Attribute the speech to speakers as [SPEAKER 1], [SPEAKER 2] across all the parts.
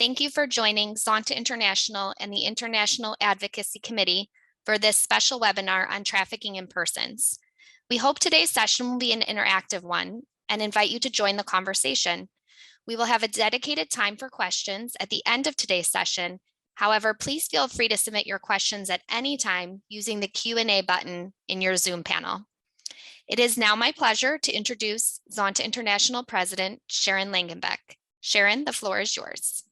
[SPEAKER 1] thank you for joining Zonta International and the International Advocacy Committee for this special webinar on trafficking in persons. We hope today's session will be an interactive one and invite you to join the conversation. We will have a dedicated time for questions at the end of today's session. However, please feel free to submit your questions at any time using the Q&A button in your Zoom panel. It is now my pleasure to introduce Zonta International President, Sharon Langenbeck. Sharon, the floor is yours.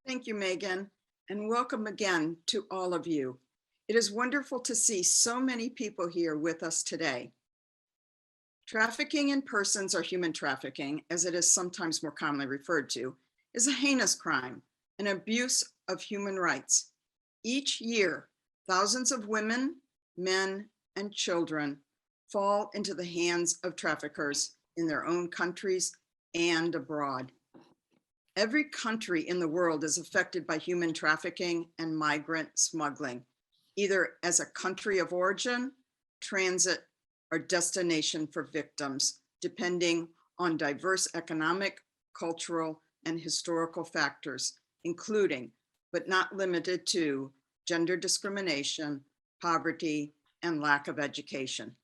[SPEAKER 2] Thank you, Megan, and welcome again to all of you. It is wonderful to see so many people here with us today. Trafficking in persons, or human trafficking, as it is sometimes more commonly referred to, is a heinous crime, an abuse of human rights. Each year, thousands of women, men, and children fall into the hands of traffickers in their own countries and abroad. Every country in the world is affected by human trafficking and migrant smuggling, either as a country of origin, transit, or destination for victims, depending on diverse economic, cultural, and historical factors, including, but not limited to, gender discrimination, poverty, and lack of education.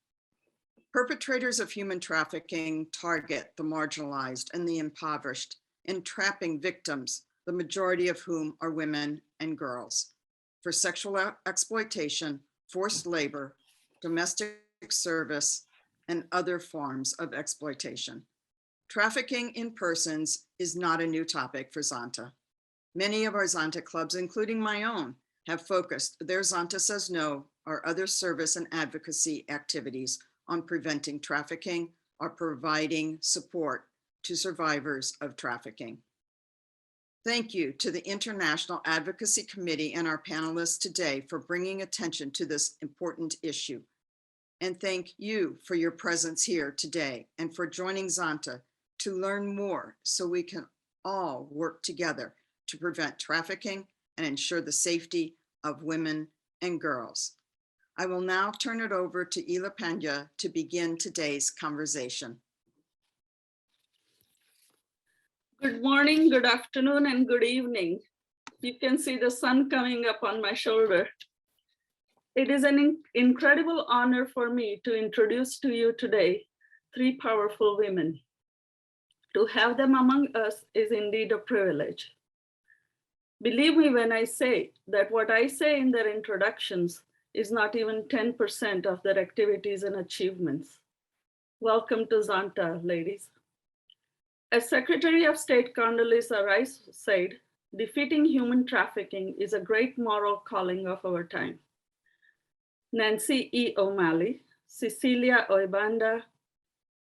[SPEAKER 2] Perpetrators of human trafficking target the marginalized and the impoverished, entrapping victims, the majority of whom are women and girls, for sexual exploitation, forced labor, domestic service, and other forms of exploitation. Trafficking in persons is not a new topic for Zonta. Many of our Zonta clubs, including my own, have focused their Zonta Says No or other service and advocacy activities on preventing trafficking or providing support to survivors of trafficking. Thank you to the International Advocacy Committee and our panelists today for bringing attention to this important issue. And thank you for your presence here today and for joining Zonta to learn more so we can all work together to prevent trafficking and ensure the safety of women and girls. I will now turn it over to Ila Pena to begin today's conversation.
[SPEAKER 3] Good morning, good afternoon, and good evening. You can see the sun coming up on my shoulder. It is an incredible honor for me to introduce to you today three powerful women. To have them among us is indeed a privilege. Believe me when I say that what I say in their introductions is not even 10% of their activities and achievements. Welcome to Zonta, ladies. As Secretary of State Condoleezza Rice said, defeating human trafficking is a great moral calling of our time. Nancy E. O'Malley, Cecilia Oibanda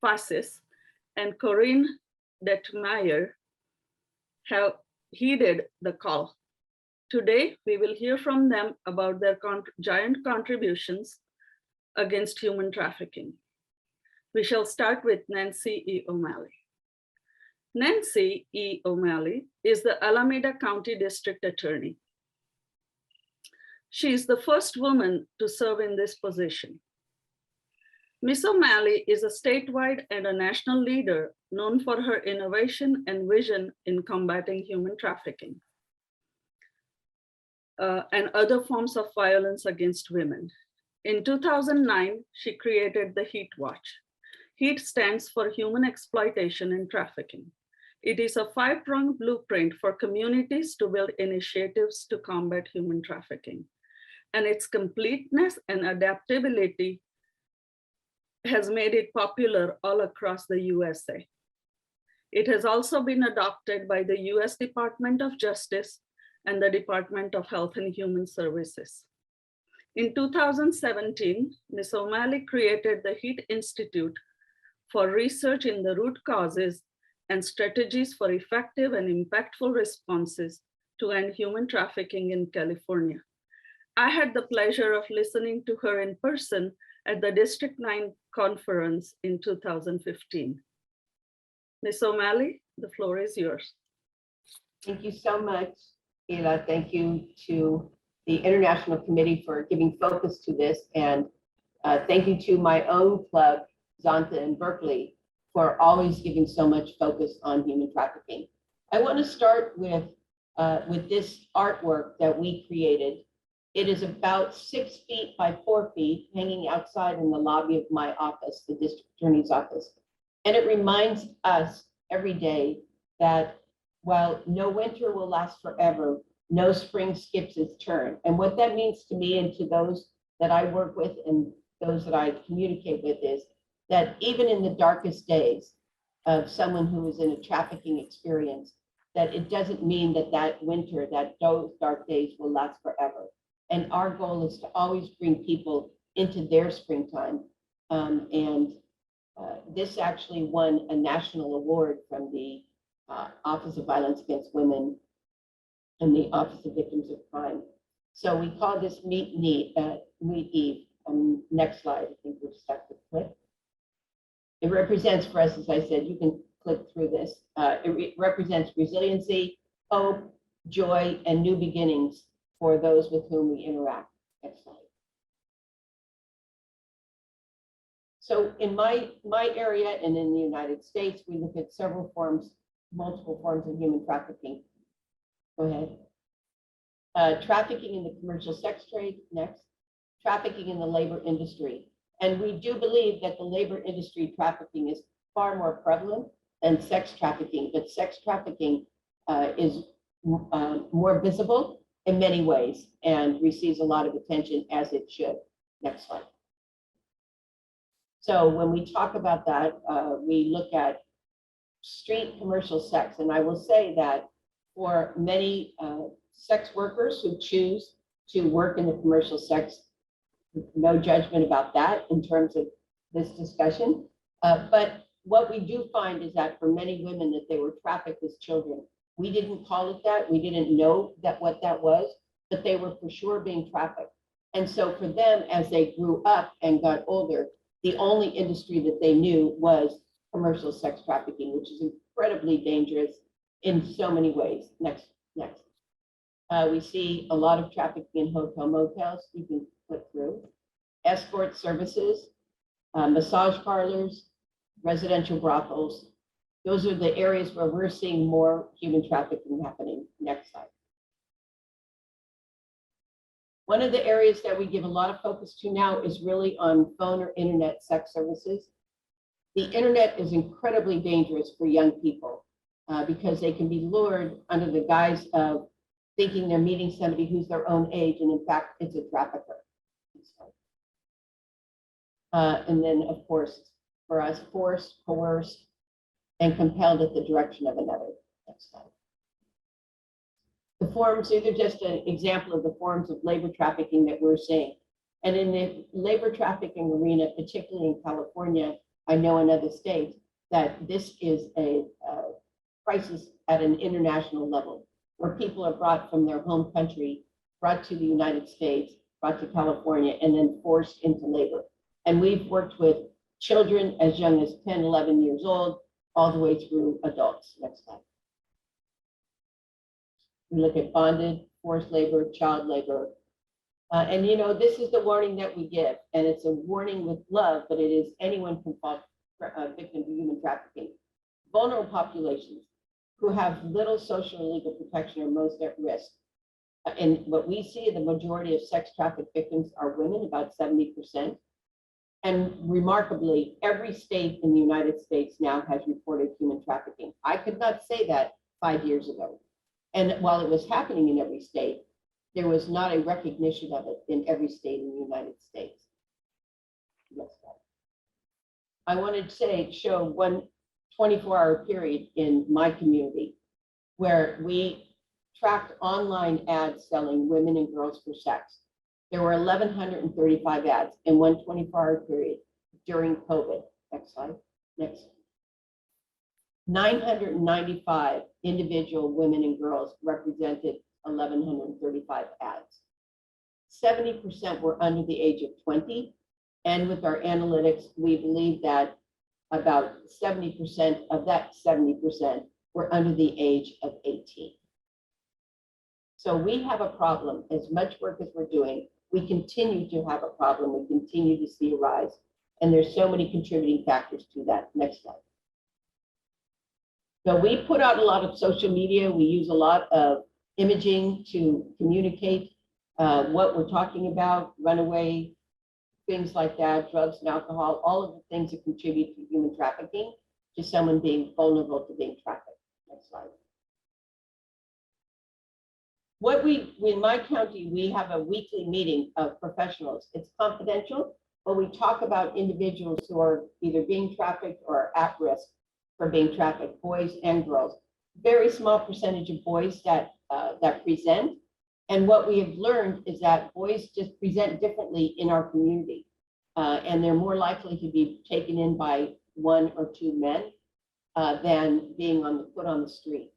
[SPEAKER 3] Fasis, and Corinne Detmeyer have heeded the call. Today, we will hear from them about their giant contributions against human trafficking. We shall start with Nancy E. O'Malley. Nancy E. O'Malley is the Alameda County District Attorney. She is the first woman to serve in this position. Ms. O'Malley is a statewide and a national leader known for her innovation and vision in combating human trafficking and other forms of violence against women. In 2009, she created the HEAT Watch. HEAT stands for Human Exploitation and Trafficking. It is a 5-pronged blueprint for communities to build initiatives to combat human trafficking. And its completeness and adaptability has made it popular all across the USA. It has also been adopted by the US Department of Justice and the Department of Health and Human Services. In 2017, Ms. O'Malley created the HEAT Institute for research in the root causes and strategies for effective and impactful responses to end human trafficking in California. I had the pleasure of listening to her in person at the District 9 conference in 2015. Ms. O'Malley, the floor is yours.
[SPEAKER 4] Thank you so much, Ila. Thank you to the International Committee for giving focus to this. And thank you to my own club, Zonta in Berkeley, for always giving so much focus on human trafficking. I want to start with with this artwork that we created. It is about 6 feet by 4 feet, hanging outside in the lobby of my office, the district attorney's office. And it reminds us every day that while no winter will last forever, no spring skips its turn. And what that means to me and to those that I work with and those that I communicate with is that even in the darkest days of someone who is in a trafficking experience, that it doesn't mean that that winter, that those dark days will last forever. And our goal is to always bring people into their springtime. This actually won a national award from the Office of Violence Against Women and the Office of Victims of Crime. So we call this Meet Eve. Next slide, I think we'll just have to click. It represents for us, as I said, you can click through this. It represents resiliency, hope, joy, and new beginnings for those with whom we interact. Next slide. So in my area and in the United States, we look at several forms, multiple forms of human trafficking. Go ahead. Trafficking in the commercial sex trade, next. Trafficking in the labor industry. And we do believe that the labor industry trafficking is far more prevalent than sex trafficking, but sex trafficking is more visible in many ways and receives a lot of attention, as it should. Next slide. So when we talk about that, we look at street commercial sex. And I will say that for many sex workers who choose to work in the commercial sex, no judgment about that in terms of this discussion. But what we do find is that for many women that they were trafficked as children. We didn't call it that. We didn't know that what that was, but they were for sure being trafficked. And so for them, as they grew up and got older, the only industry that they knew was commercial sex trafficking, which is incredibly dangerous in so many ways. Next. We see a lot of trafficking in hotel motels. You can click through. Escort services, massage parlors, residential brothels. Those are the areas where we're seeing more human trafficking happening. Next slide. One of the areas that we give a lot of focus to now is really on phone or internet sex services. The internet is incredibly dangerous for young people because they can be lured under the guise of thinking they're meeting somebody who's their own age, and in fact, it's a trafficker. And then, of course, for us, forced, coerced, and compelled at the direction of another. Next slide. The forms, these are just an example of the forms of labor trafficking that we're seeing. And in the labor trafficking arena, particularly in California, I know in other states, that this is a crisis at an international level, where people are brought from their home country, brought to the United States, brought to California, and then forced into labor. And we've worked with children as young as 10, 11 years old, all the way through adults. Next slide. We look at bonded, forced labor, child labor. And you know, this is the warning that we give, and it's a warning with love, but it is anyone can fall victim to human trafficking. Vulnerable populations who have little social and legal protection are most at risk. And what we see, the majority of sex trafficked victims are women, about 70%. And remarkably, every state in the United States now has reported human trafficking. I could not say that 5 years ago. And while it was happening in every state, there was not a recognition of it in every state in the United States. Yes, I wanted to show one 24-hour period in my community where we tracked online ads selling women and girls for sex. There were 1,135 ads in one 24-hour period during COVID. Next slide. Next. 995 individual women and girls represented 1,135 ads. 70% were under the age of 20. And with our analytics, we believe that about 70% of that 70% were under the age of 18. So we have a problem. As much work as we're doing, we continue to have a problem. We continue to see a rise. And there's so many contributing factors to that. Next slide. So we put out a lot of social media. We use a lot of imaging to communicate what we're talking about, runaway, things like that, drugs and alcohol, all of the things that contribute to human trafficking, to someone being vulnerable to being trafficked. Next slide. In my county, we have a weekly meeting of professionals. It's confidential, but we talk about individuals who are either being trafficked or at risk for being trafficked, boys and girls. Very small percentage of boys that present. And what we have learned is that boys just present differently in our community. And they're more likely to be taken in by one or two men than being put on the street.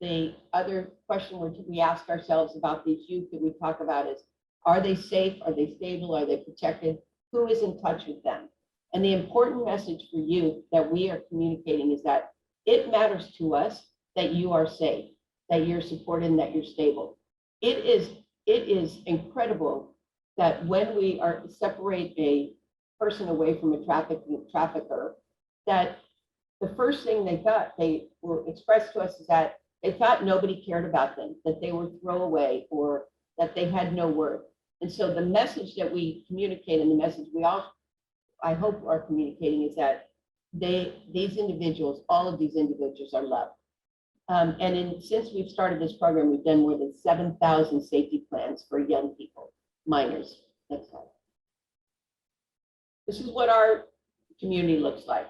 [SPEAKER 4] The other question we ask ourselves about these youth that we talk about is, are they safe? Are they stable? Are they protected? Who is in touch with them? And the important message for youth that we are communicating is that it matters to us that you are safe, that you're supported, and that you're stable. It is incredible that when we separate a person away from a trafficker, that the first thing they will express to us is that they thought nobody cared about them, that they were throwaway, or that they had no worth. And so the message that we communicate, and the message I hope are communicating, is that these individuals, all of these individuals are loved. Since we've started this program, we've done more than 7,000 safety plans for young people, minors. Next slide. This is what our community looks like.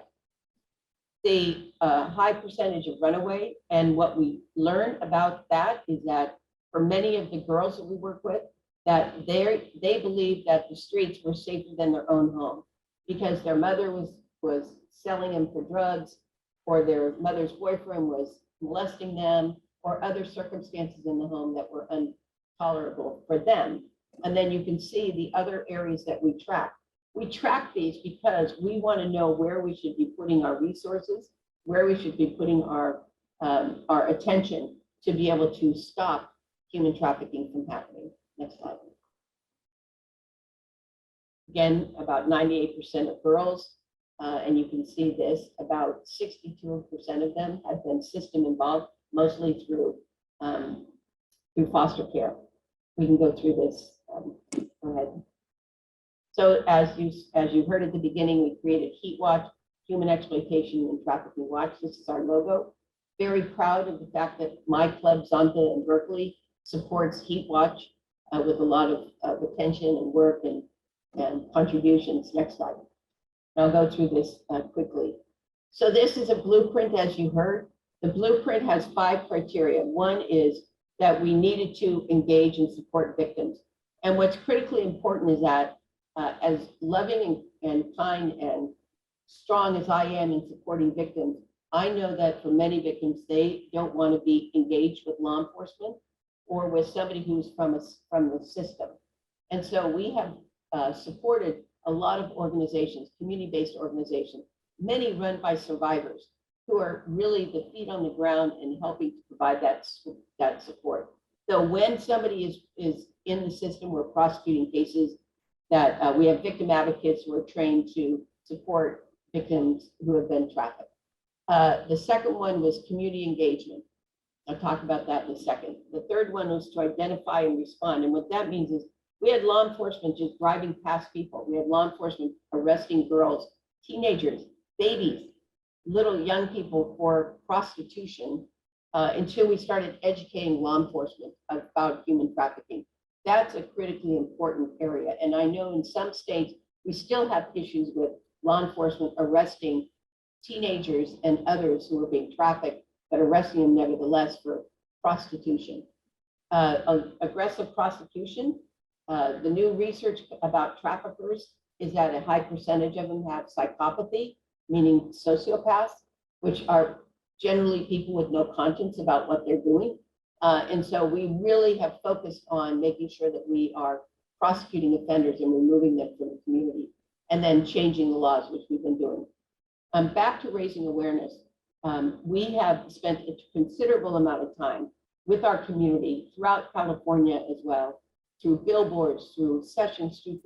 [SPEAKER 4] The high percentage of runaway, and what we learn about that is that for many of the girls that we work with, that they believe that the streets were safer than their own home, because their mother was selling them for drugs, or their mother's boyfriend was molesting them, or other circumstances in the home that were intolerable for them. And then you can see the other areas that we track. We track these because we want to know where we should be putting our resources, where we should be putting our attention to be able to stop human trafficking from happening. Next slide. Again, about 98% of girls, and you can see this, about 62% of them have been system involved, mostly through foster care. We can go through this. Go ahead. So as you heard at the beginning, we created Heat Watch, Human Exploitation and Trafficking Watch. This is our logo. Very proud of the fact that my club, Zonta in Berkeley, supports Heat Watch with a lot of attention and work and contributions. Next slide. I'll go through this quickly. So this is a blueprint, as you heard. The blueprint has 5 criteria. One is that we needed to engage and support victims. And what's critically important is that as loving and kind and strong as I am in supporting victims, I know that for many victims, they don't want to be engaged with law enforcement or with somebody who's from the system. And so we have supported a lot of organizations, community-based organizations, many run by survivors, who are really the feet on the ground and helping to provide that support. So when somebody is in the system, we're prosecuting cases that we have victim advocates who are trained to support victims who have been trafficked. The second one was community engagement. I'll talk about that in a second. The third one was to identify and respond. And what that means is we had law enforcement just driving past people. We had law enforcement arresting girls, teenagers, babies, little young people for prostitution until we started educating law enforcement about human trafficking. That's a critically important area. And I know in some states, we still have issues with law enforcement arresting teenagers and others who are being trafficked, but arresting them nevertheless for prostitution. Aggressive prostitution, the new research about traffickers is that a high percentage of them have psychopathy, meaning sociopaths, which are generally people with no conscience about what they're doing. And so we really have focused on making sure that we are prosecuting offenders and removing them from the community, and then changing the laws, which we've been doing. Back to raising awareness. We have spent a considerable amount of time with our community throughout California as well, through billboards, through sessions, through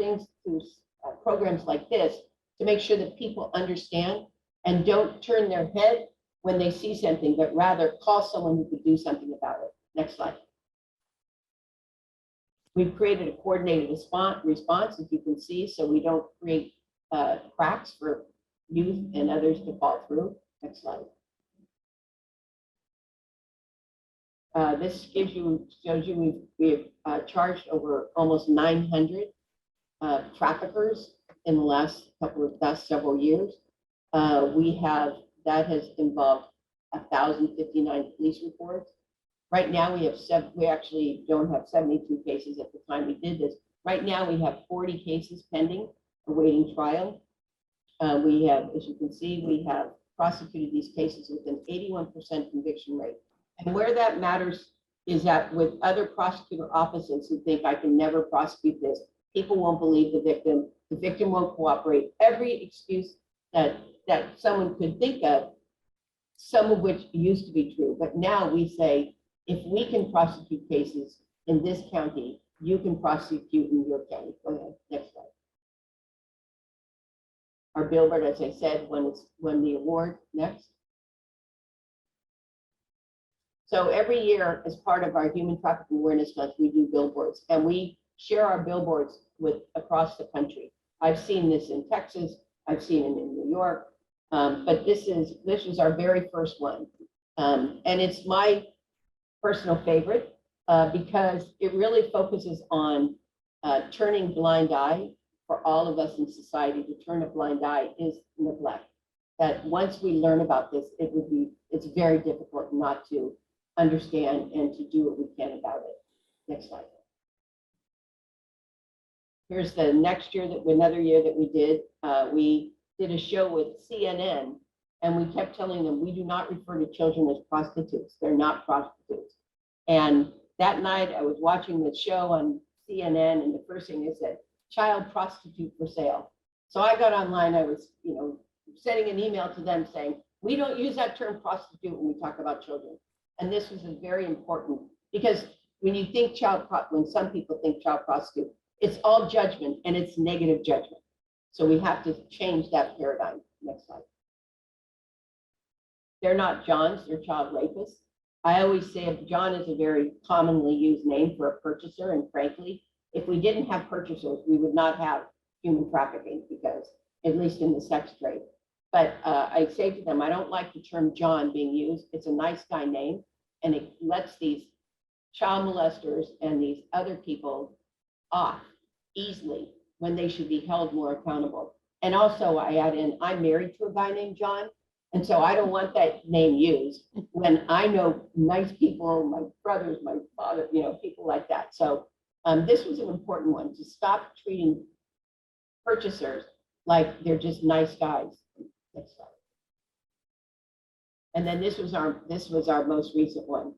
[SPEAKER 4] programs like this, to make sure that people understand and don't turn their head when they see something, but rather call someone who could do something about it. Next slide. We've created a coordinated response, as you can see, so we don't create cracks for youth and others to fall through. Next slide. This shows you we've charged over almost 900 traffickers in the last several years. That has involved 1,059 police reports. Right now we actually don't have 72 cases at the time we did this. Right now we have 40 cases pending, awaiting trial. We have, as you can see, we have prosecuted these cases with an 81% conviction rate. And where that matters is that with other prosecutor offices who think I can never prosecute this, people won't believe the victim won't cooperate. Every excuse that someone could think of, some of which used to be true, but now we say, if we can prosecute cases in this county, you can prosecute in your county. Go ahead, next slide. Our billboard, as I said, won the award. Next. So every year, as part of our Human Trafficking Awareness Month, we do billboards, and we share our billboards across the country. I've seen this in Texas, I've seen it in New York, but this was our very first one, and it's my personal favorite because it really focuses on turning blind eye. For all of us in society, to turn a blind eye is neglect. That once we learn about this, it's very difficult not to understand and to do what we can about it. Next slide. Here's the next year, another year that we did a show with CNN, and we kept telling them, we do not refer to children as prostitutes. They're not prostitutes. And that night I was watching the show on CNN, and the first thing they said, child prostitute for sale. So I got online, I was, sending an email to them saying, we don't use that term prostitute when we talk about children. And this was very important because when you think when some people think child prostitute, it's all judgment and it's negative judgment. So we have to change that paradigm. Next slide. They're not Johns, they're child rapists. I always say John is a very commonly used name for a purchaser, and frankly, if we didn't have purchasers, we would not have human trafficking, because at least in the sex trade. But I say to them, I don't like the term John being used. It's a nice guy name, and it lets these child molesters and these other people off easily when they should be held more accountable. And also I add in, I'm married to a guy named John, and so I don't want that name used when I know nice people, my brothers, my father, people like that. So this was an important one, to stop treating purchasers like they're just nice guys. Next slide. And then this was our most recent one,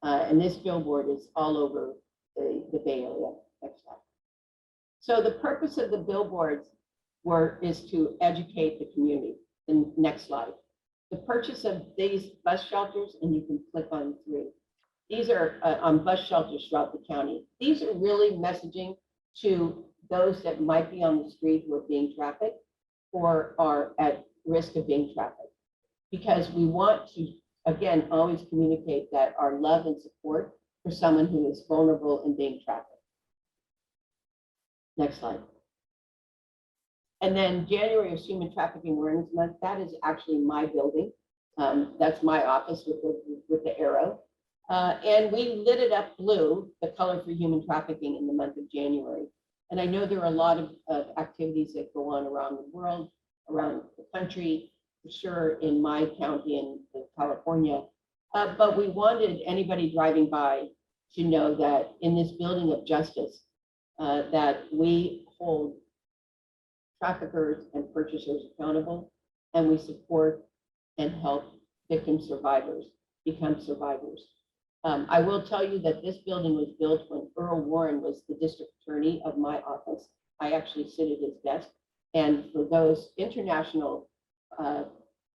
[SPEAKER 4] and this billboard is all over the Bay Area. Next slide. So the purpose of the billboards is to educate the community. And next slide. The purchase of these bus shelters, and you can click on 3. These are on bus shelters throughout the county. These are really messaging to those that might be on the street who are being trafficked or are at risk of being trafficked. Because we want to, again, always communicate that our love and support for someone who is vulnerable and being trafficked. Next slide. And then January is Human Trafficking Awareness Month. That is actually my building. That's my office with the arrow. And we lit it up blue, the color for human trafficking, in the month of January. And I know there are a lot of activities that go on around the world, around the country, for sure in my county in California. But we wanted anybody driving by to know that in this building of justice, that we hold traffickers and purchasers accountable, and we support and help victim survivors become survivors. I will tell you that this building was built when Earl Warren was the district attorney of my office. I actually sit at his desk. And for those international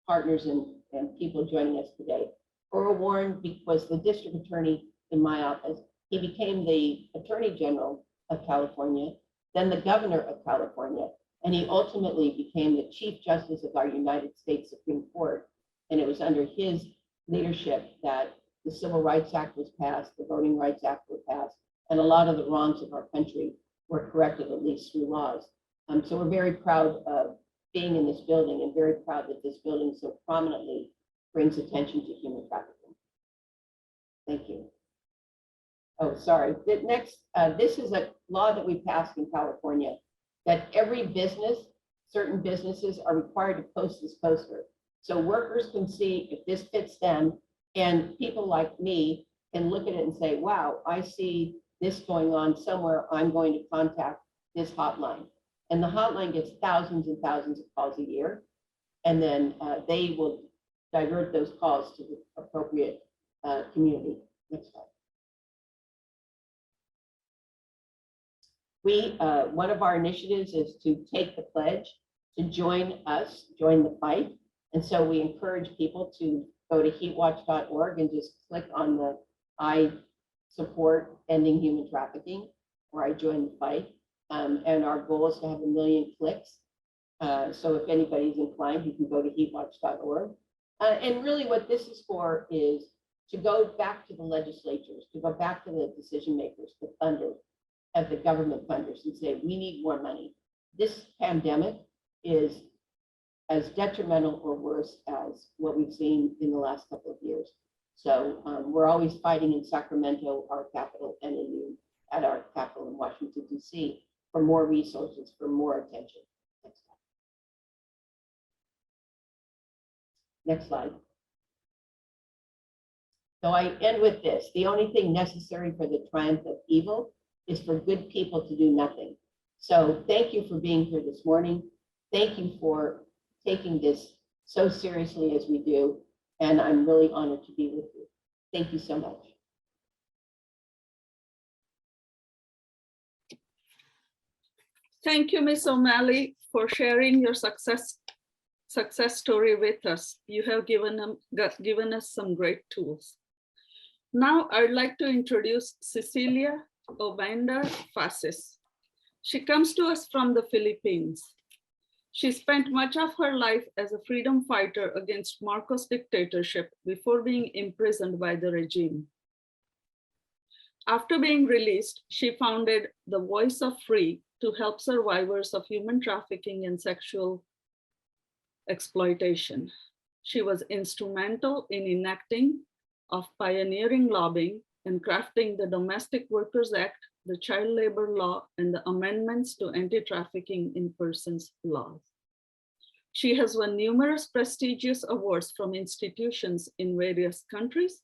[SPEAKER 4] partners and people joining us today, Earl Warren was the district attorney in my office. He became the Attorney General of California, then the Governor of California, and he ultimately became the Chief Justice of our United States Supreme Court. And it was under his leadership that the Civil Rights Act was passed, the Voting Rights Act was passed, and a lot of the wrongs of our country were corrected, at least through laws. So we're very proud of being in this building and very proud that this building so prominently brings attention to human trafficking. Thank you. Oh, sorry. The next, this is a law that we passed in California that every business, certain businesses are required to post this poster. So workers can see if this fits them, and people like me can look at it and say, wow, I see this going on somewhere, I'm going to contact this hotline. And the hotline gets thousands and thousands of calls a year. And then they will divert those calls to the appropriate community. Next slide. One of our initiatives is to take the pledge to join us, join the fight. And so we encourage people to go to heatwatch.org and just click on the I support ending human trafficking, or I join the fight. And our goal is to have 1 million clicks. So if anybody's inclined, you can go to heatwatch.org. And really what this is for is to go back to the legislatures, to go back to the decision makers, the funders, at the government funders, and say, we need more money. This pandemic is as detrimental or worse as what we've seen in the last couple of years. So we're always fighting in Sacramento, our capital, and at our capital in Washington, D.C. for more resources, for more attention. Next slide. So I end with this. The only thing necessary for the triumph of evil is for good people to do nothing. So thank you for being here this morning. Thank you for taking this so seriously as we do. And I'm really honored to be with you. Thank you so much.
[SPEAKER 3] Thank you, Ms. O'Malley, for sharing your success story with us. You have given us some great tools. Now I'd like to introduce Cecilia Obanda Fasis. She comes to us from the Philippines. She spent much of her life as a freedom fighter against Marcos dictatorship before being imprisoned by the regime. After being released, she founded the Voice of Free to help survivors of human trafficking and sexual exploitation. She was instrumental in enacting of pioneering lobbying and crafting the Domestic Workers Act, the Child Labor Law, and the amendments to anti-trafficking in persons laws. She has won numerous prestigious awards from institutions in various countries.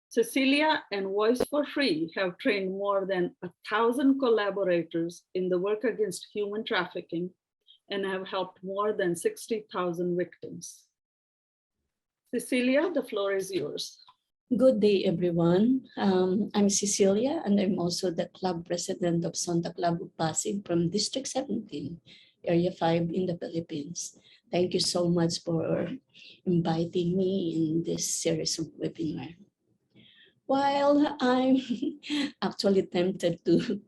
[SPEAKER 3] Cecilia and Voice for Free have trained more than 1,000 collaborators in the work against human trafficking and have helped more than 60,000 victims. Cecilia, the floor is yours.
[SPEAKER 5] Good day, everyone. I'm Cecilia, and I'm also the club president of Zonta Club of Pasig from District 17, Area 5 in the Philippines. Thank you so much for inviting me in this series of webinar. While I'm actually tempted to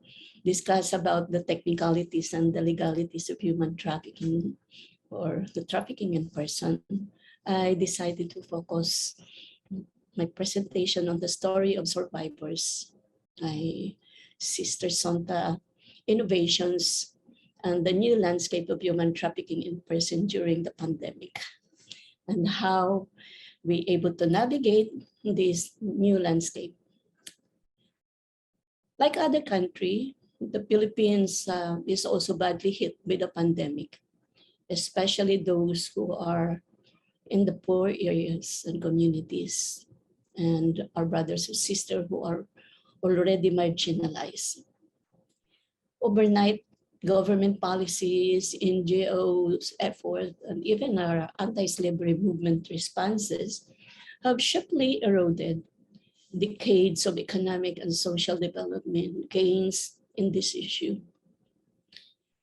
[SPEAKER 5] discuss about the technicalities and the legalities of human trafficking or the trafficking in person, I decided to focus my presentation on the story of survivors, my sister Zonta innovations, and the new landscape of human trafficking in person during the pandemic, and how we able to navigate this new landscape. Like other country, the Philippines is also badly hit by the pandemic, especially those who are in the poor areas and communities, and our brothers and sisters who are already marginalized. Overnight, government policies, NGOs' effort, and even our anti-slavery movement responses have sharply eroded decades of economic and social development gains in this issue.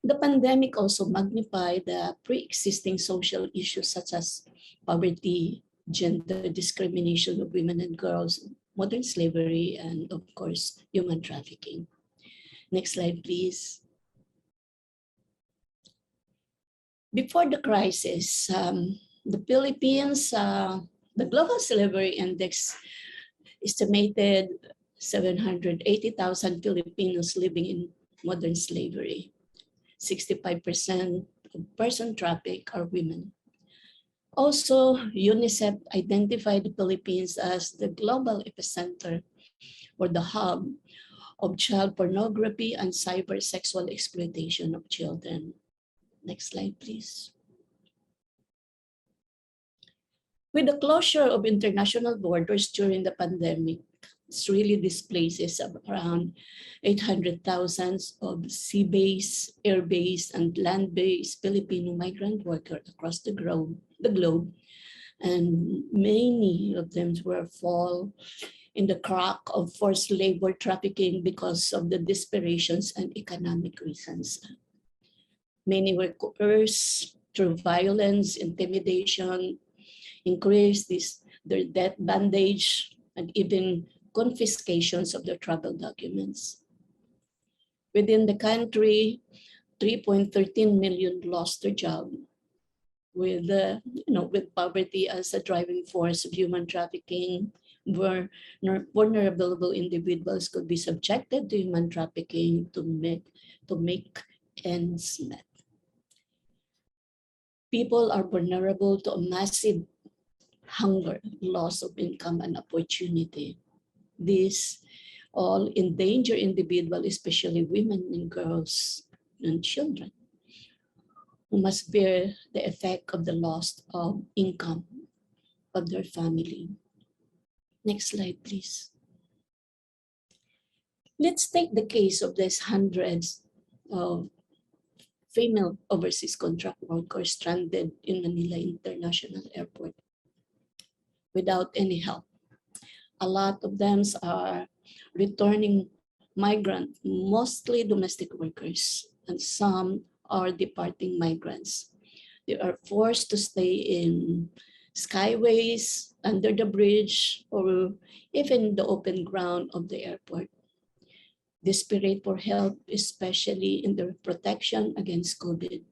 [SPEAKER 5] The pandemic also magnified the pre-existing social issues such as poverty, gender discrimination of women and girls, modern slavery, and of course, human trafficking. Next slide, please. Before the crisis, the Philippines The Global Slavery Index estimated 780,000 Filipinos living in modern slavery. 65% of person trafficked are women. Also, UNICEF identified the Philippines as the global epicenter or the hub of child pornography and cyber sexual exploitation of children. Next slide, please. With the closure of international borders during the pandemic, it really displaces around 800,000 of sea-based, air-based, and land-based Filipino migrant workers across the globe, and many of them will fall in the crack of forced labor trafficking because of the desperations and economic reasons. Many were coerced through violence, intimidation, increased their debt bandage, and even confiscations of their travel documents. Within the country, 3.13 million lost their job, with poverty as a driving force of human trafficking, where vulnerable individuals could be subjected to human trafficking to make ends meet. People are vulnerable to a massive hunger, loss of income, and opportunity. This all endanger individuals, especially women and girls and children, who must bear the effect of the loss of income of their family. Next slide, please. Let's take the case of these hundreds of female overseas contract workers stranded in Manila International Airport without any help. A lot of them are returning migrant, mostly domestic workers, and some are departing migrants. They are forced to stay in skyways, under the bridge, or even the open ground of the airport, desperate for help, especially in their protection against COVID.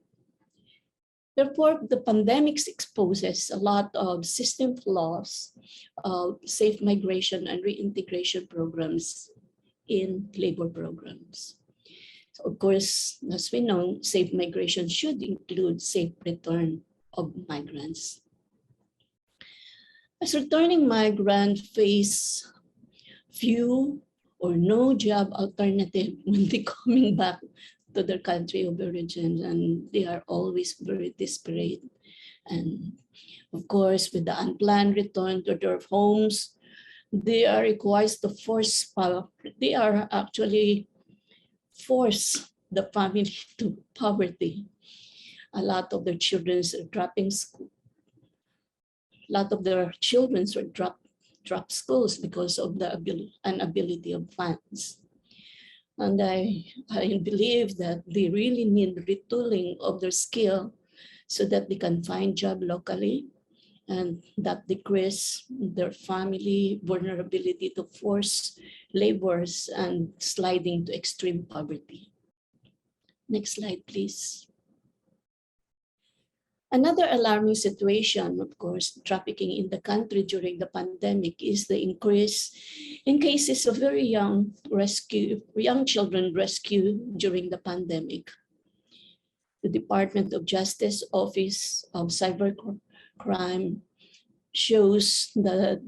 [SPEAKER 5] Therefore, the pandemic exposes a lot of system flaws of safe migration and reintegration programs in labor programs. So of course, as we know, safe migration should include safe return of migrants. As returning migrants face few or no job alternative when they coming back to their country of origin, and they are always very desperate. And of course, with the unplanned return to their homes, they are required to force the family to poverty. A lot of their children are dropping school. A lot of their children are drop schools because of the inability of funds. And I believe that they really need retooling of their skill so that they can find job locally, and that decrease their family vulnerability to forced labors and sliding to extreme poverty. Next slide, please. Another alarming situation, of course, trafficking in the country during the pandemic is the increase in cases of very young children rescued during the pandemic. The Department of Justice Office of Cybercrime shows that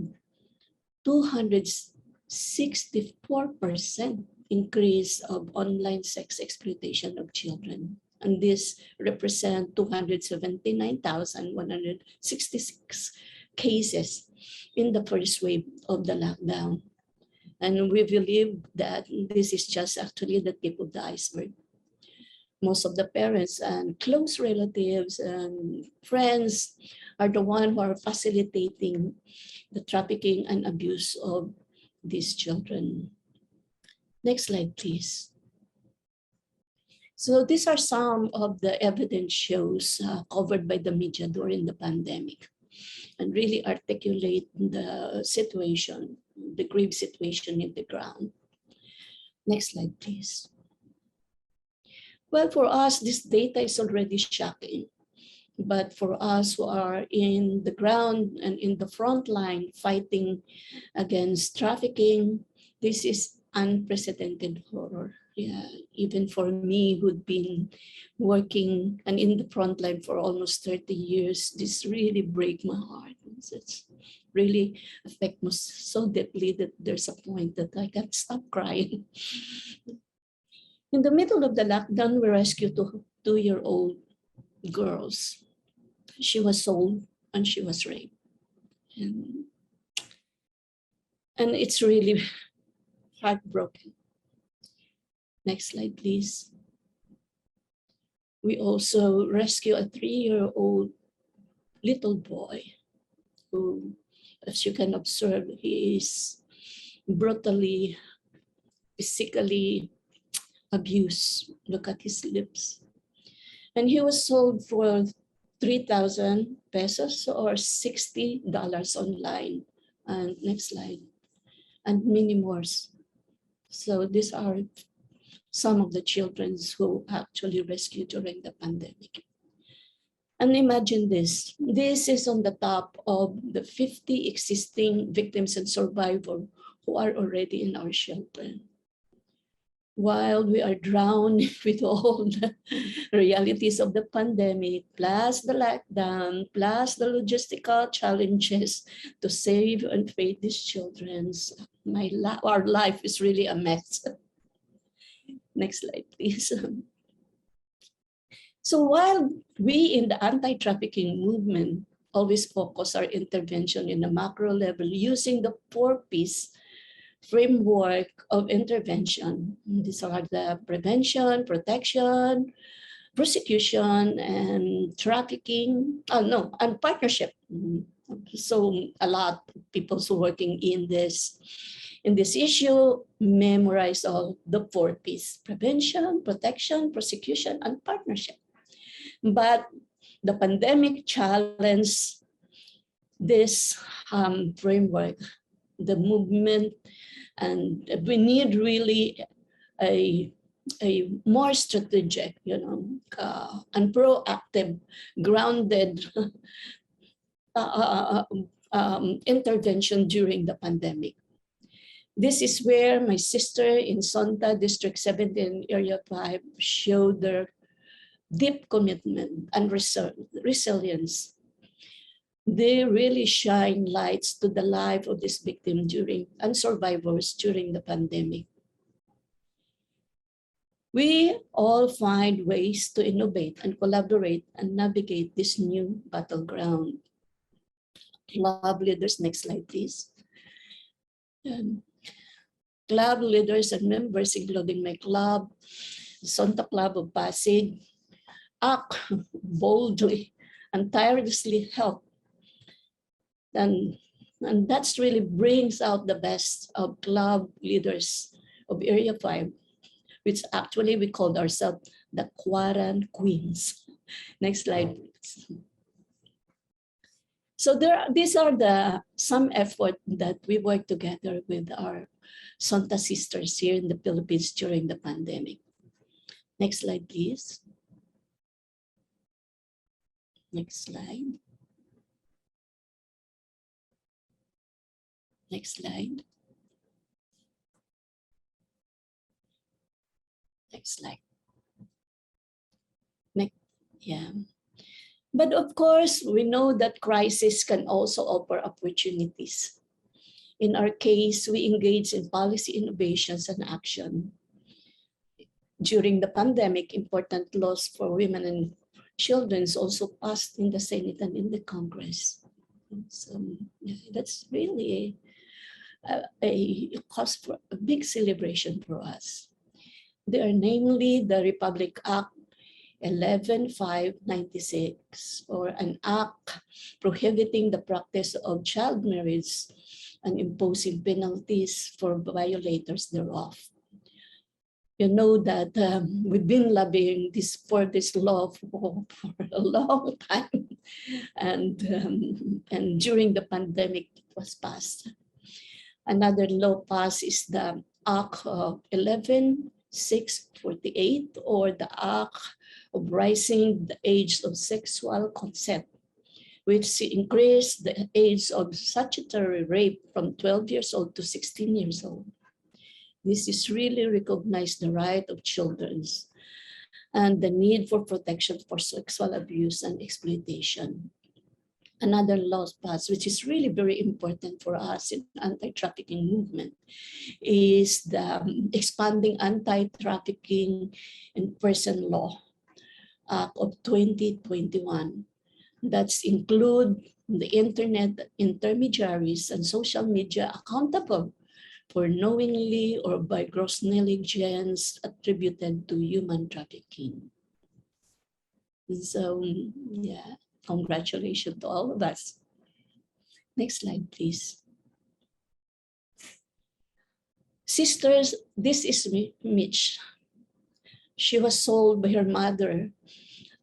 [SPEAKER 5] 264% increase of online sex exploitation of children. And this represents 279,166 cases in the first wave of the lockdown. And we believe that this is just actually the tip of the iceberg. Most of the parents and close relatives and friends are the ones who are facilitating the trafficking and abuse of these children. Next slide, please. So these are some of the evidence shows covered by the media during the pandemic, and really articulate the situation, the grave situation in the ground. Next slide, please. Well, for us, this data is already shocking. But for us who are in the ground and in the front line fighting against trafficking, this is unprecedented horror. Yeah, even for me who'd been working and in the front line for almost 30 years, this really breaks my heart. It's really affect me so deeply that there's a point that I can't stop crying. In the middle of the lockdown, we rescued two 2-year-old girls. She was sold and she was raped. And it's really heartbroken. Next slide, please. We also rescue a 3-year-old little boy who, as you can observe, he is brutally, physically abused. Look at his lips. And he was sold for 3,000 pesos or $60 online. And next slide. And many more. So these are some of the children who actually rescued during the pandemic. And imagine this. This is on the top of the 50 existing victims and survivors who are already in our shelter. While we are drowned with all the realities of the pandemic, plus the lockdown, plus the logistical challenges to save and feed these children, our life is really a mess. Next slide, please. So while we in the anti-trafficking movement always focus our intervention in a macro level using the 4Ps framework of intervention. These are the prevention, protection, prosecution, and trafficking. And partnership. So a lot of people who are working in this issue memorize all the 4Ps: prevention, protection, prosecution, and partnership. But the pandemic challenged this framework, the movement, and we need really a more strategic, and proactive, grounded intervention during the pandemic. This is where my sister in Zonta, District 17, Area 5, showed their deep commitment and resilience. They really shine lights to the life of this victim and survivors during the pandemic. We all find ways to innovate and collaborate and navigate this new battleground. Club leaders, next slide, please. Club leaders and members, including my club, the Zonta Club of Pasig, act boldly and tirelessly help. And that's really brings out the best of club leaders of Area 5, which actually we called ourselves the Quaran Queens. Next slide, please. So these are some effort that we work together with our Zonta sisters here in the Philippines during the pandemic. Next slide, please. Next slide. Next slide. Next slide. Next, yeah. But of course, we know that crisis can also offer opportunities. In our case, we engage in policy innovations and action. During the pandemic, important laws for women and children also passed in the Senate and in the Congress. So yeah, that's really a cause for a big celebration for us. They are namely the Republic Act 11,596, or an act prohibiting the practice of child marriage and imposing penalties for violators thereof. You know that we've been lobbying for this law for a long time, and during the pandemic it was passed. Another law passed is the Act of 11,696, 648, or the Act of Raising the Age of Sexual Consent, which increased the age of statutory rape from 12 years old to 16 years old. This is really recognize the right of children and the need for protection for sexual abuse and exploitation. Another law passed, which is really very important for us in anti-trafficking movement, is the expanding anti-trafficking in person law Act of 2021. That's include the internet intermediaries and social media accountable for knowingly or by gross negligence attributed to human trafficking. So yeah, congratulations to all of us. Next slide, please. Sisters, this is Mitch. She was sold by her mother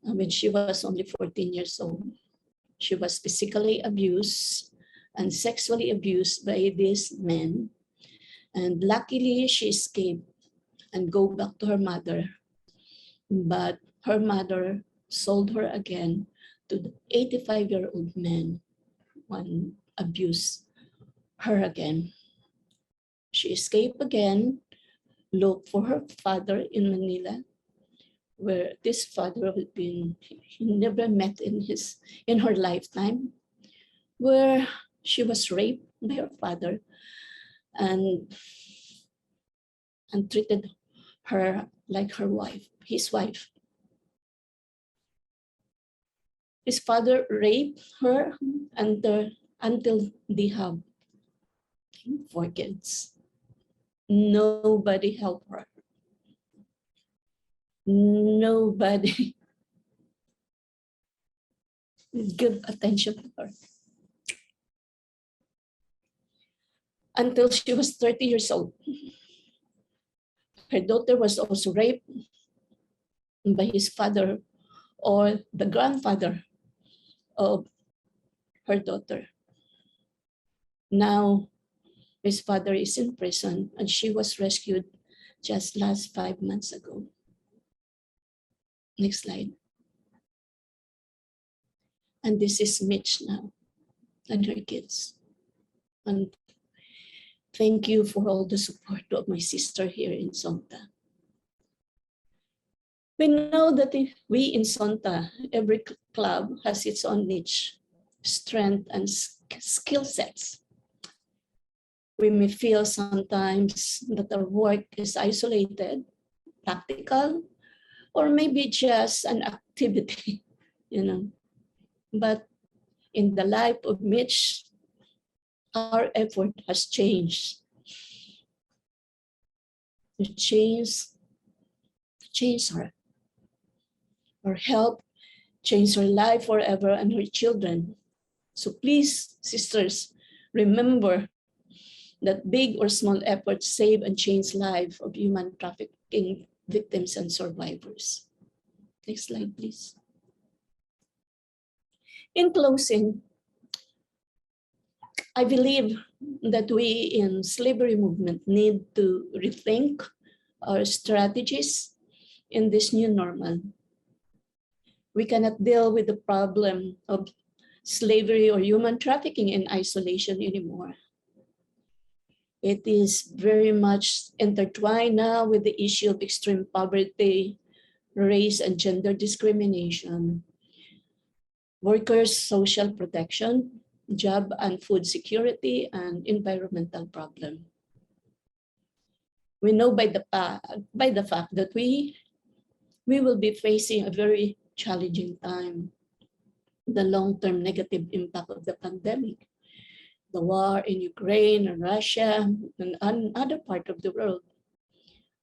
[SPEAKER 5] when she was only 14 years old. She was physically abused and sexually abused by these men. And luckily, she escaped and go back to her mother. But her mother sold her again to the 85-year-old man and abused her again. She escaped again, looked for her father in Manila, where this father had been, he never met in her lifetime, where she was raped by her father and treated her like her wife, his wife. His father raped her until they have 4 kids. Nobody helped her. Nobody give attention to her. Until she was 30 years old. Her daughter was also raped by his father or the grandfather of her daughter. Now, his father is in prison and she was rescued just last 5 months ago. Next slide. And this is Mitch now and her kids. And thank you for all the support of my sister here in Zonta. We know that we in Zonta, every club has its own niche, strength, and skill sets. We may feel sometimes that our work is isolated, practical, or maybe just an activity, But in the life of Mitch, our effort has changed. To change her. Or help change her life forever and her children. So please, sisters, remember that big or small efforts save and change life of human trafficking victims and survivors. Next slide, please. In closing, I believe that we in slavery movement need to rethink our strategies in this new normal. We cannot deal with the problem of slavery or human trafficking in isolation anymore. It is very much intertwined now with the issue of extreme poverty, race and gender discrimination, workers' social protection, job and food security, and environmental problem. We know by the fact that we will be facing a very challenging time. The long-term negative impact of the pandemic, the war in Ukraine and Russia and other part of the world.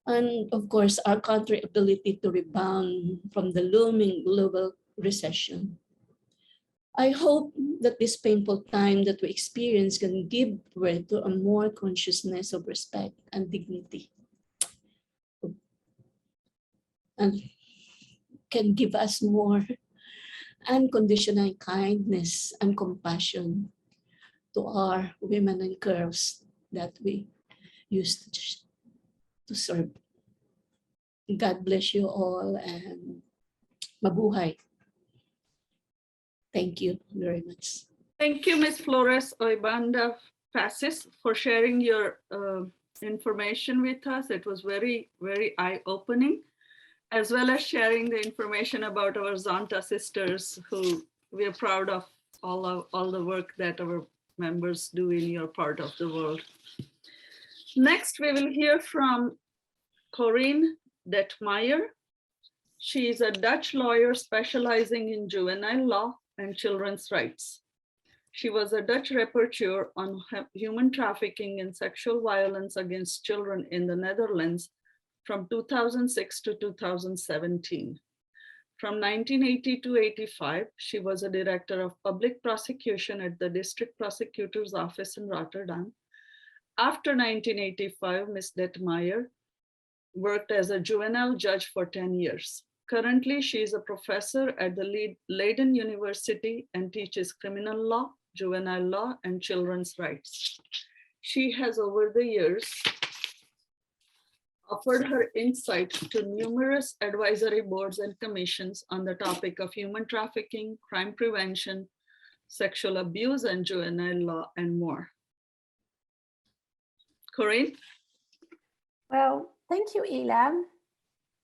[SPEAKER 5] And of course, our country's ability to rebound from the looming global recession. I hope that this painful time that we experience can give way to a more consciousness of respect and dignity. And can give us more unconditional kindness and compassion to our women and girls that we used to serve. God bless you all and mabuhay. Thank you very much.
[SPEAKER 3] Thank you, Ms. Flores Oibanda Fasis, for sharing your information with us. It was very, very eye-opening, as well as sharing the information about our Zonta sisters, who we are proud of all the work that our members do in your part of the world. Next, we will hear from Corinne Detmeyer. She is a Dutch lawyer specializing in juvenile law and children's rights. She was a Dutch rapporteur on human trafficking and sexual violence against children in the Netherlands from 2006 to 2017. From 1980 to 85, she was a director of public prosecution at the District Prosecutor's Office in Rotterdam. After 1985, Ms. Detmeyer worked as a juvenile judge for 10 years. Currently, she is a professor at the Leiden University and teaches criminal law, juvenile law, and children's rights. She has over the years offered her insight to numerous advisory boards and commissions on the topic of human trafficking, crime prevention, sexual abuse, and juvenile law, and more. Corinne?
[SPEAKER 6] Well, thank you, Ela.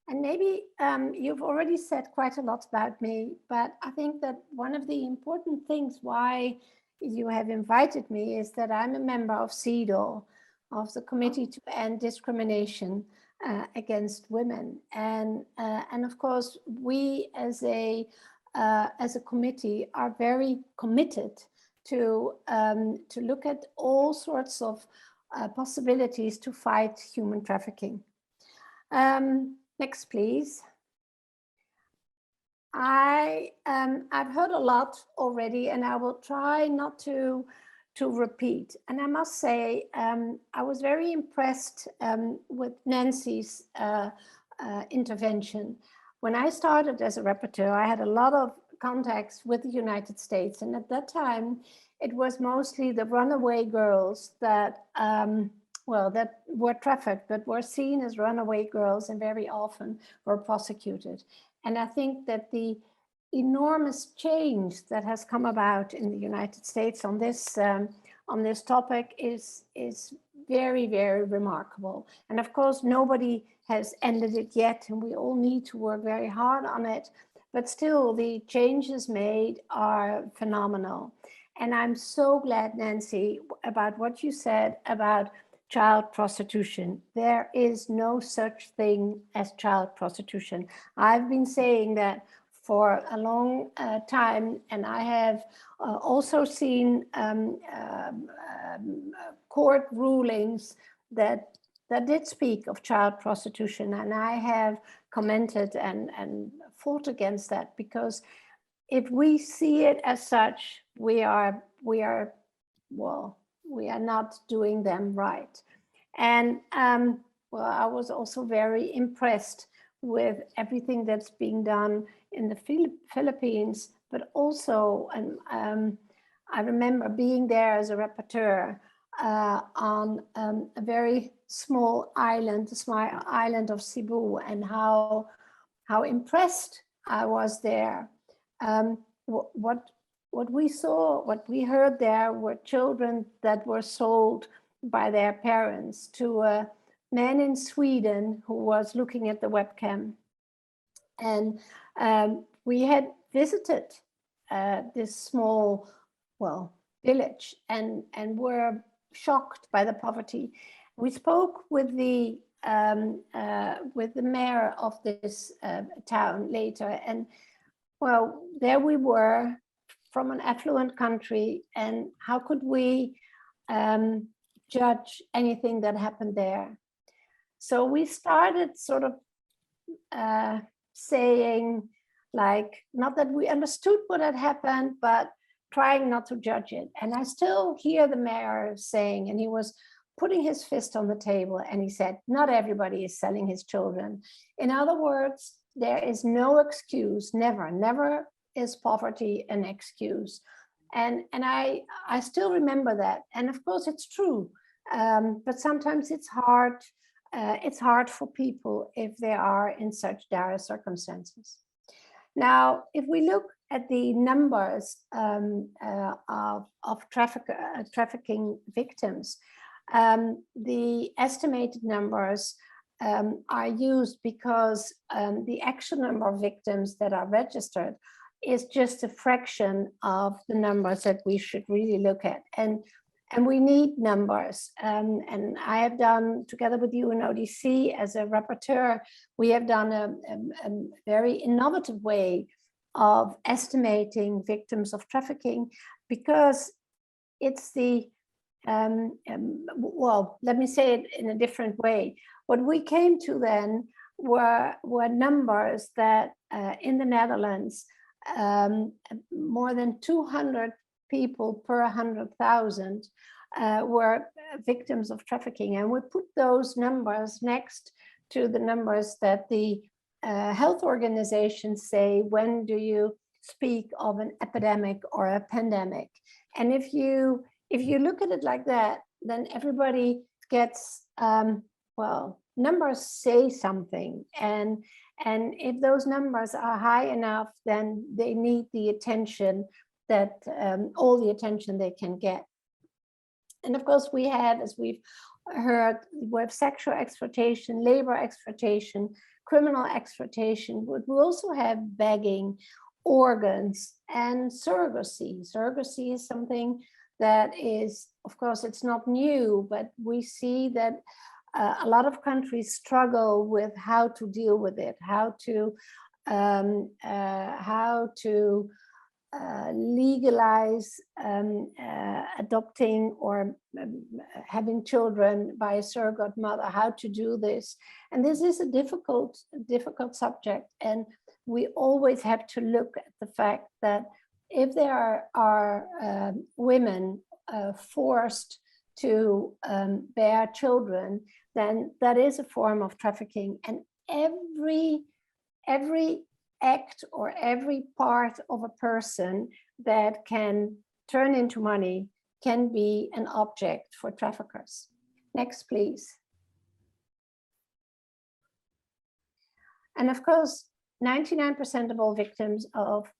[SPEAKER 6] And maybe you've already said quite a lot about me, but I think that one of the important things why you have invited me is that I'm a member of CEDAW, of the Committee to End Discrimination Against Women. And of course, we as a committee are very committed to look at all sorts of possibilities to fight human trafficking. Next, please. I've heard a lot already, and I will try not to repeat. And I must say, I was very impressed with Nancy's intervention. When I started as a rapporteur, I had a lot of contacts with the United States, and at that time, it was mostly the runaway girls that that were trafficked, but were seen as runaway girls and very often were prosecuted. And I think that the enormous change that has come about in the United States on this topic is very, very remarkable. And of course, nobody has ended it yet, and we all need to work very hard on it. But still, the changes made are phenomenal. And I'm so glad, Nancy, about what you said about child prostitution. There is no such thing as child prostitution. I've been saying that for a long time, and I have also seen court rulings that did speak of child prostitution, and I have commented and fought against that, because if we see it as such, we are not doing them right. And I was also very impressed with everything that's being done in the Philippines, but also, I remember being there as a rapporteur on a very small island, the small island of Cebu, and how impressed I was there. What we saw, what we heard there were children that were sold by their parents to a man in Sweden who was looking at the webcam. And we had visited this small, village and were shocked by the poverty. We spoke with the mayor of this town later, and there we were, from an affluent country, and how could we judge anything that happened there? So we started sort of saying, like, not that we understood what had happened, but trying not to judge it. And I still hear the mayor saying, and he was putting his fist on the table, and he said, not everybody is selling his children. In other words, there is no excuse, never is poverty an excuse. And I still remember that. And of course it's true, but sometimes it's hard it's hard for people if they are in such dire circumstances. Now, if we look at the numbers of trafficking victims, the estimated numbers are used because the actual number of victims that are registered is just a fraction of the numbers that we should really look at. And we need numbers. And I have done, together with UNODC as a rapporteur, we have done a very innovative way of estimating victims of trafficking, because it's the, well, let me say it in a different way. What we came to then were numbers that in the Netherlands, more than 200 people per 100,000 were victims of trafficking. And we put those numbers next to the numbers that the health organizations say, when do you speak of an epidemic or a pandemic? And if you look at it like that, then everybody gets, well, numbers say something. And if those numbers are high enough, then they need the attention that all the attention they can get. And of course we have, as we've heard, we have sexual exploitation, labor exploitation, criminal exploitation, but we also have begging, organs, and surrogacy. Surrogacy is something that is, of course, it's not new, but we see that a lot of countries struggle with how to deal with it, how to legalize adopting or having children by a surrogate mother, how to do this. And this is a difficult subject. And we always have to look at the fact that if there are women forced to bear children, then that is a form of trafficking. And every act or every part of a person that can turn into money can be an object for traffickers. Next, please. And of course, 99% of all victims of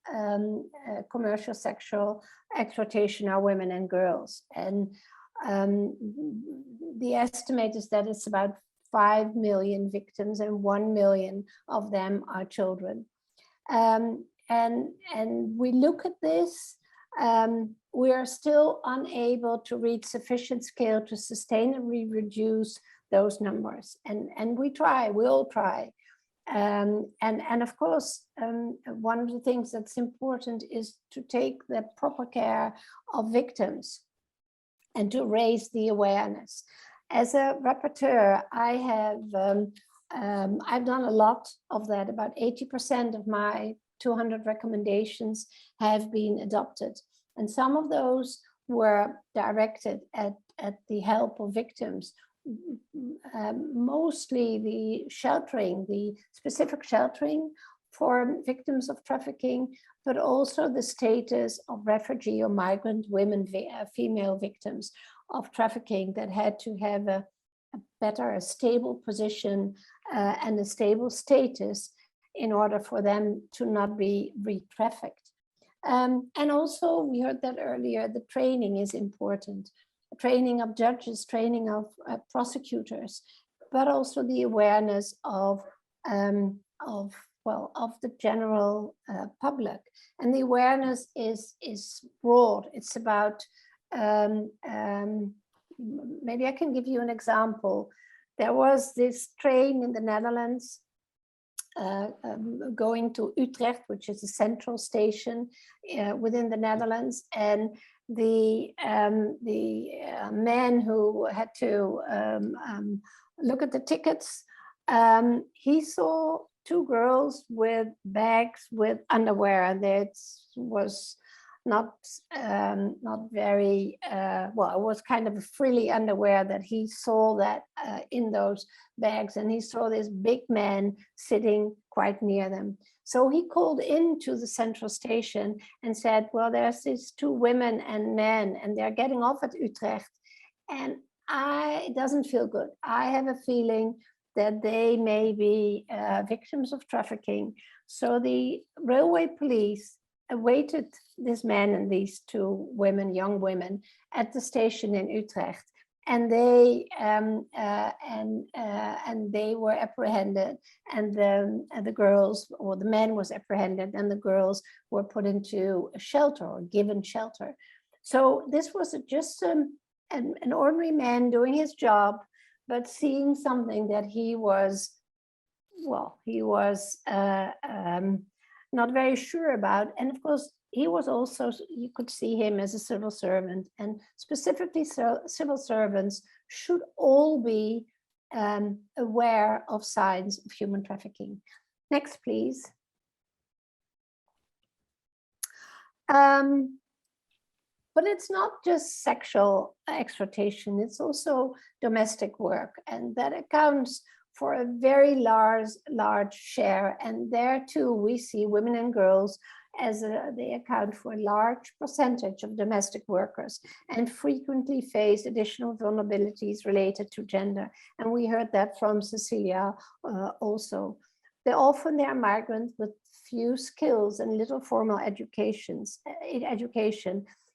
[SPEAKER 6] commercial sexual exploitation are women and girls. And the estimate is that it's about 5 million victims and 1 million of them are children. And we look at this, we are still unable to reach sufficient scale to sustainably reduce those numbers. And we try, we all try. And of course, one of the things that's important is to take the proper care of victims and to raise the awareness. As a rapporteur, I have I've done a lot of that. About 80% of my 200 recommendations have been adopted. And some of those were directed at the help of victims. Mostly the sheltering, the specific sheltering for victims of trafficking, but also the status of refugee or migrant women, female victims of trafficking that had to have a better, a stable position and a stable status in order for them to not be re-trafficked. And also, we heard that earlier, the training is important. Training of judges, training of prosecutors, but also the awareness of the general public. And the awareness is broad. It's about, maybe I can give you an example. There was this train in the Netherlands going to Utrecht, which is a central station within the Netherlands, and the man who had to look at the tickets, he saw two girls with bags with underwear, and it was not very well, it was kind of a frilly underwear that he saw that in those bags, and he saw this big man sitting quite near them. So he called into the central station and said, well, there's these two women and men, and they're getting off at Utrecht. And it doesn't feel good. I have a feeling that they may be victims of trafficking. So the railway police awaited this man and these two women, young women, at the station in Utrecht, and they were apprehended, and the girls, or the man was apprehended, and the girls were put into a shelter or given shelter. So this was just an ordinary man doing his job, but seeing something that he was not very sure about. And of course, he was also, you could see him as a civil servant, and specifically civil servants should all be aware of signs of human trafficking. Next, please. But it's not just sexual exploitation, it's also domestic work, and that accounts for a very large share. And there too, we see women and girls as they account for a large percentage of domestic workers, and frequently face additional vulnerabilities related to gender. And we heard that from Cecilia also. They are migrants with few skills and little formal education,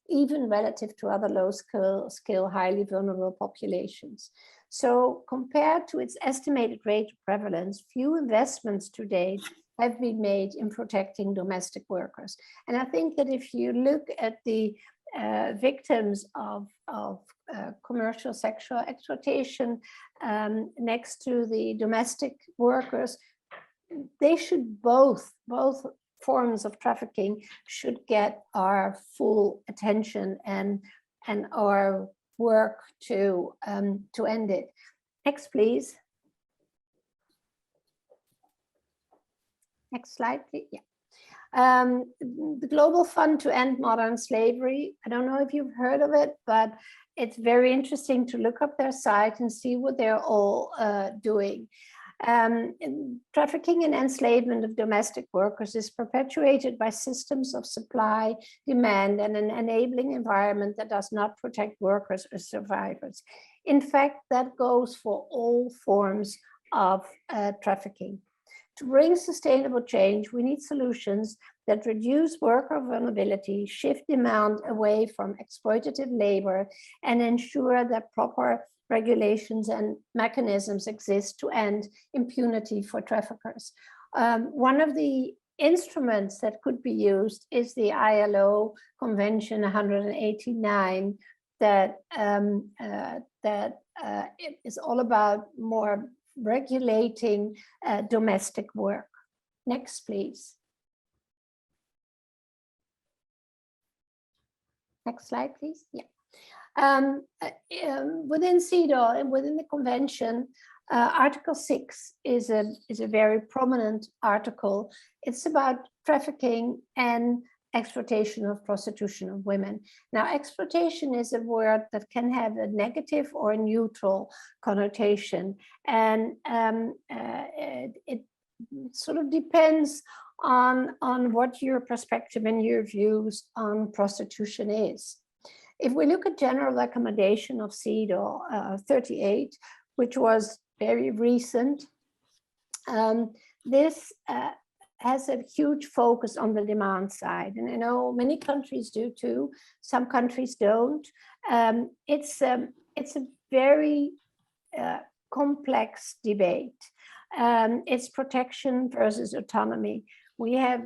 [SPEAKER 6] even relative to other low skill, highly vulnerable populations. So compared to its estimated rate of prevalence, few investments to date have been made in protecting domestic workers. And I think that if you look at the victims of commercial sexual exploitation next to the domestic workers, they should both forms of trafficking should get our full attention and our work to end it. Next, please. Next slide, please. Yeah. The Global Fund to End Modern Slavery. I don't know if you've heard of it, but it's very interesting to look up their site and see what they're all doing. Trafficking and enslavement of domestic workers is perpetuated by systems of supply, demand, and an enabling environment that does not protect workers or survivors. In fact, that goes for all forms of trafficking. To bring sustainable change, we need solutions that reduce worker vulnerability, shift demand away from exploitative labor, and ensure that proper regulations and mechanisms exist to end impunity for traffickers. One of the instruments that could be used is the ILO Convention 189 that it is all about more regulating domestic work. Next, please. Next slide, please. Yeah. Within CEDAW and within the convention, Article 6 is a very prominent article. It's about trafficking and exploitation of prostitution of women. Now, exploitation is a word that can have a negative or a neutral connotation, and it sort of depends on what your perspective and your views on prostitution is. If we look at general recommendation of CEDAW 38, which was very recent, this has a huge focus on the demand side. And I know many countries do too, some countries don't. It's a very complex debate. It's protection versus autonomy. We have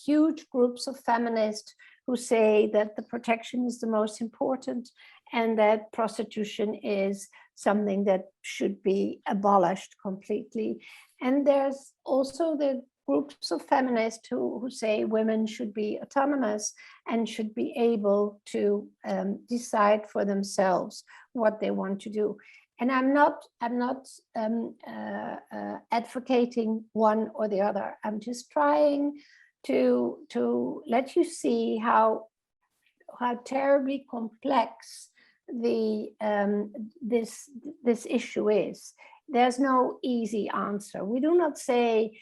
[SPEAKER 6] huge groups of feminists who say that the protection is the most important and that prostitution is something that should be abolished completely. And there's also the groups of feminists who say women should be autonomous and should be able to decide for themselves what they want to do. And I'm not advocating one or the other. I'm just trying to let you see how terribly complex this issue is. There's no easy answer. We do not say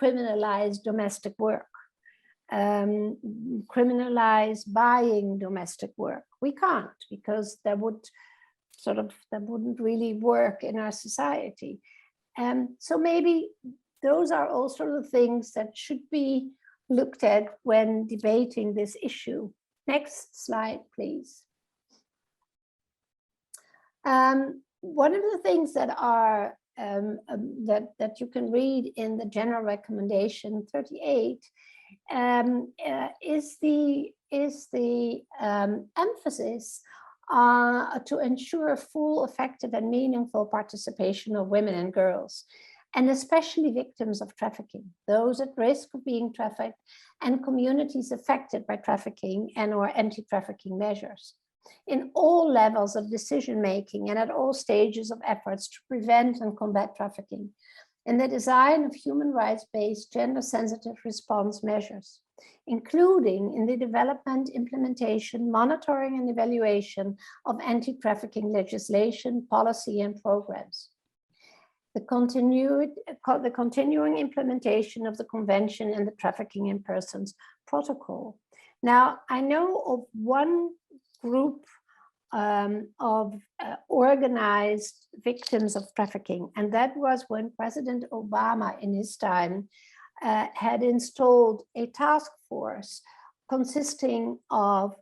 [SPEAKER 6] criminalize domestic work. criminalize buying domestic work. We can't, because that wouldn't really work in our society. So maybe those are also the things that should be looked at when debating this issue. Next slide, please. One of the things that are that you can read in the general recommendation 38 is the emphasis to ensure full, effective, and meaningful participation of women and girls, and especially victims of trafficking, those at risk of being trafficked, and communities affected by trafficking and/or anti-trafficking measures, in all levels of decision-making and at all stages of efforts to prevent and combat trafficking, in the design of human rights-based, gender-sensitive response measures, including in the development, implementation, monitoring, and evaluation of anti-trafficking legislation, policy, and programs. The continuing implementation of the Convention and the Trafficking in Persons Protocol. Now, I know of one group of organized victims of trafficking, and that was when President Obama in his time had installed a task force consisting of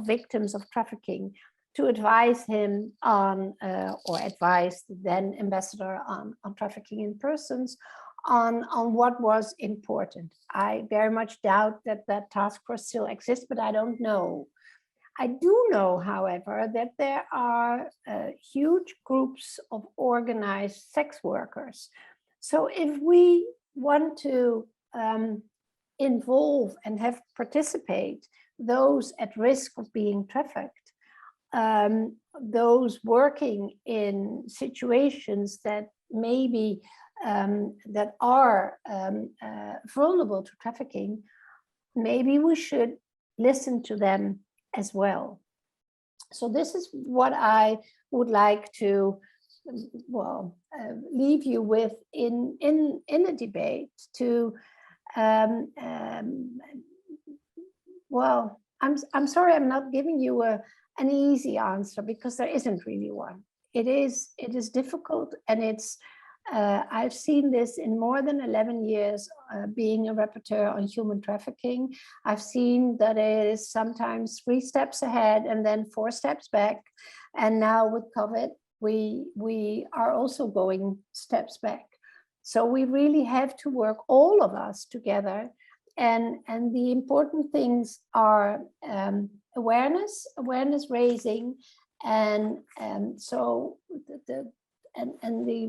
[SPEAKER 6] victims of trafficking to advise him on, or advise the then ambassador on trafficking in persons on what was important. I very much doubt that that task force still exists, but I don't know. I do know, however, that there are huge groups of organized sex workers. So if we want to involve and have participate those at risk of being trafficked, those working in situations that maybe that are vulnerable to trafficking, maybe we should listen to them as well. So this is what I would like to, well, leave you with in a debate to, well, I'm sorry, I'm not giving you an easy answer, because there isn't really one. It is difficult, and it's, I've seen this in more than 11 years being a rapporteur on human trafficking. I've seen that it is sometimes 3 steps ahead and then 4 steps back. And now with COVID, we are also going steps back. So we really have to work, all of us, together. And the important things are awareness raising, and so the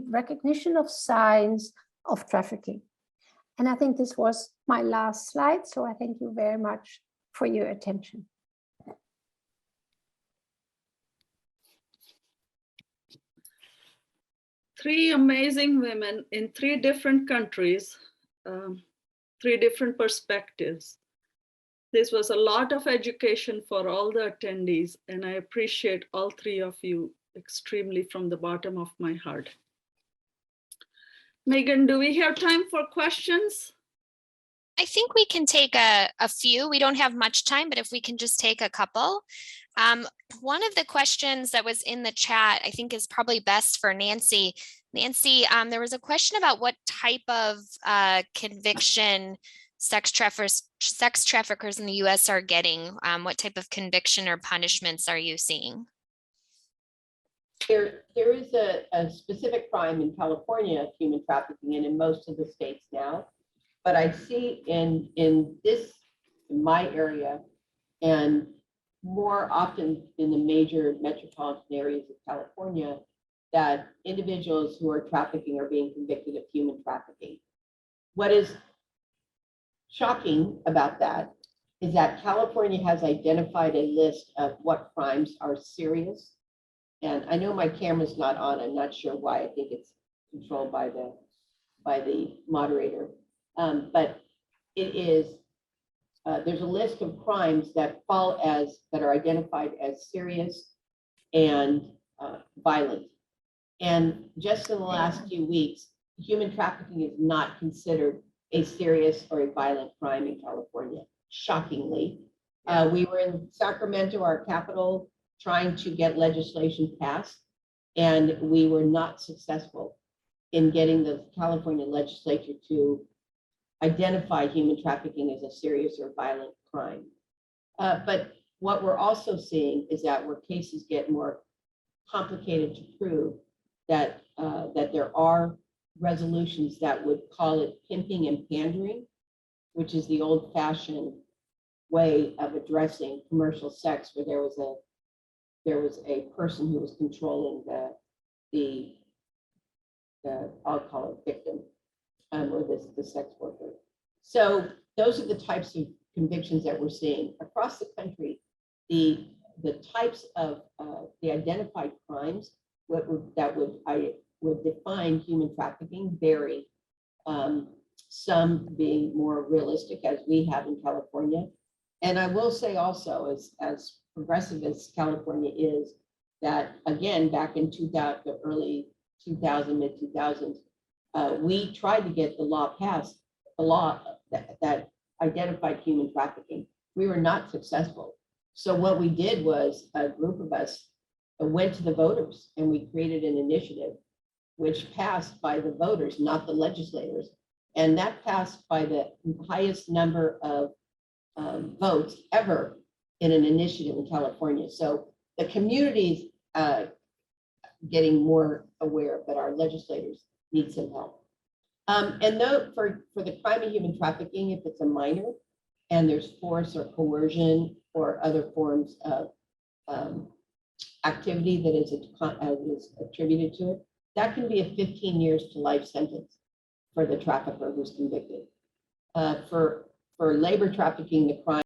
[SPEAKER 6] recognition of signs of trafficking. And I think this was my last slide, so I thank you very much for your attention.
[SPEAKER 3] Three amazing women in 3 different countries, 3 different perspectives. This was a lot of education for all the attendees, and I appreciate all 3 of you extremely from the bottom of my heart. Megan, do we have time for questions?
[SPEAKER 1] I think we can take a few. We don't have much time, but if we can just take a couple. One of the questions that was in the chat, I think, is probably best for Nancy. Nancy, there was a question about what type of conviction sex traffickers in the US are getting. What type of conviction or punishments are you seeing?
[SPEAKER 4] There is a specific crime in California of human trafficking, and in most of the states now. But I see in my area, and more often in the major metropolitan areas of California, that individuals who are trafficking are being convicted of human trafficking. What is shocking about that is that California has identified a list of what crimes are serious. And I know my camera's not on. I'm not sure why. I think it's controlled by the moderator. But it is, there's a list of crimes that are identified as serious and violent. And just in the last few weeks, human trafficking is not considered a serious or a violent crime in California, shockingly. We were in Sacramento, our capital, trying to get legislation passed, and we were not successful in getting the California legislature to identify human trafficking as a serious or violent crime. But what we're also seeing is that where cases get more complicated to prove, that there are resolutions that would call it pimping and pandering, which is the old-fashioned way of addressing commercial sex, where there was a person who was controlling the I'll call it victim, or the sex worker. So those are the types of convictions that we're seeing across the country. The types of the identified crimes that would define human trafficking vary. Some being more realistic, as we have in California. And I will say also, as progressive as California is, that again, back in the early 2000s, mid 2000s, we tried to get the law passed, the law that identified human trafficking. We were not successful. So what we did was, a group of us went to the voters and we created an initiative which passed by the voters, not the legislators. And that passed by the highest number of votes ever in an initiative in California. So the community's getting more aware, but our legislators need some help. And though for the crime of human trafficking, if it's a minor and there's force or coercion or other forms of activity that is attributed to it, that can be a 15 years to life sentence for the trafficker who's convicted. For labor trafficking, the crime